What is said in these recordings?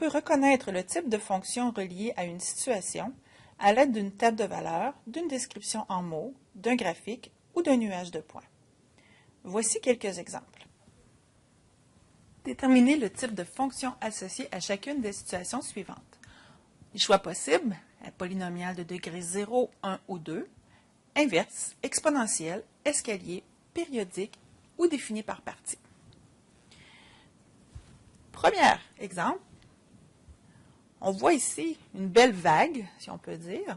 peut reconnaître le type de fonction relié à une situation à l'aide d'une table de valeurs, d'une description en mots, d'un graphique ou d'un nuage de points. Voici quelques exemples. Déterminer le type de fonction associée à chacune des situations suivantes. Les choix possibles, un polynomial de degré 0, 1 ou 2, inverse, exponentielle, escalier, périodique ou défini par partie. Premier exemple, on voit ici une belle vague, si on peut dire.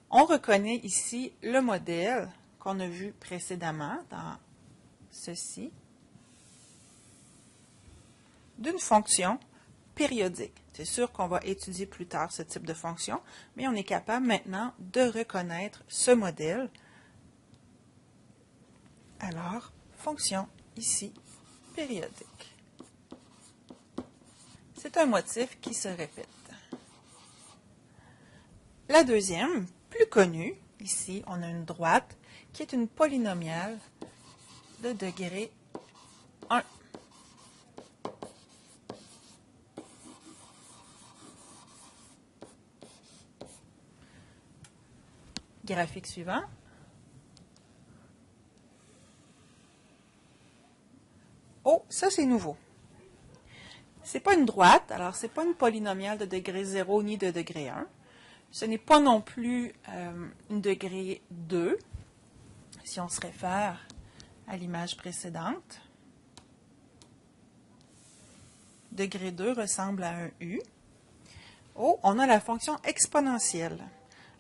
On reconnaît ici le modèle qu'on a vu précédemment dans ceci, d'une fonction périodique. C'est sûr qu'on va étudier plus tard ce type de fonction, mais on est capable maintenant de reconnaître ce modèle. Alors, fonction ici, périodique. C'est un motif qui se répète. La deuxième, plus connue, ici on a une droite, qui est une polynomiale de degré 1. Graphique suivant. Oh, ça c'est nouveau. Ce n'est pas une droite, alors ce n'est pas une polynomiale de degré 0 ni de degré 1. Ce n'est pas non plus une degré 2, si on se réfère à l'image précédente. Degré 2 ressemble à un U. Oh, on a la fonction exponentielle.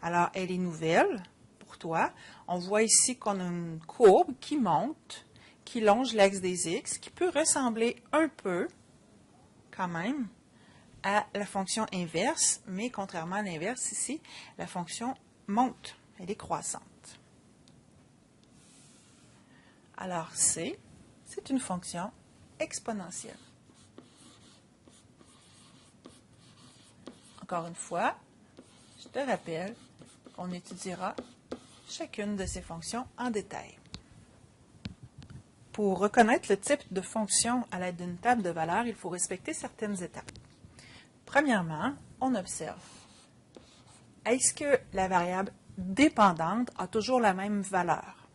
Alors, elle est nouvelle pour toi. On voit ici qu'on a une courbe qui monte, qui longe l'axe des X, qui peut ressembler un peu, quand même, à la fonction inverse, mais contrairement à l'inverse, ici, la fonction monte, elle est croissante. Alors, c'est une fonction exponentielle. Encore une fois, je te rappelle qu'on étudiera chacune de ces fonctions en détail. Pour reconnaître le type de fonction à l'aide d'une table de valeurs, il faut respecter certaines étapes. Premièrement, on observe. Est-ce que la variable dépendante a toujours la même valeur?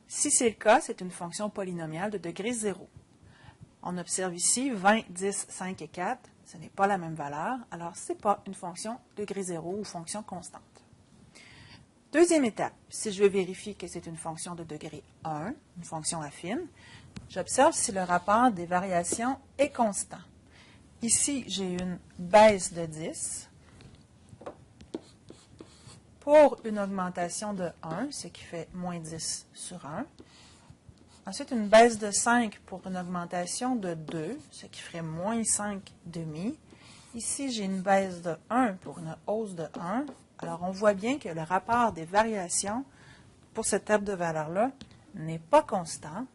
Si c'est le cas, c'est une fonction polynomiale de degré 0. On observe ici 20, 10, 5 et 4. Ce n'est pas la même valeur, alors ce n'est pas une fonction degré 0 ou fonction constante. Deuxième étape, si je veux vérifier que c'est une fonction de degré 1, une fonction affine, j'observe si le rapport des variations est constant. Ici, j'ai une baisse de 10 pour une augmentation de 1, ce qui fait moins 10 sur 1. Ensuite, une baisse de 5 pour une augmentation de 2, ce qui ferait moins 5 demi. Ici, j'ai une baisse de 1 pour une hausse de 1. Alors, on voit bien que le rapport des variations pour cette table de valeurs-là n'est pas constant.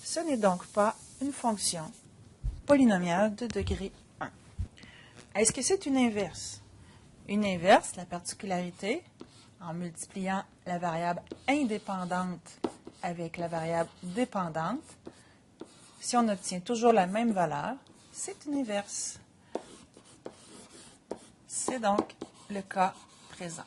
Ce n'est donc pas une fonction polynomiale de degré 1. Est-ce que c'est une inverse? Une inverse, la particularité, en multipliant la variable indépendante avec la variable dépendante, si on obtient toujours la même valeur, c'est une inverse. C'est donc le cas présent.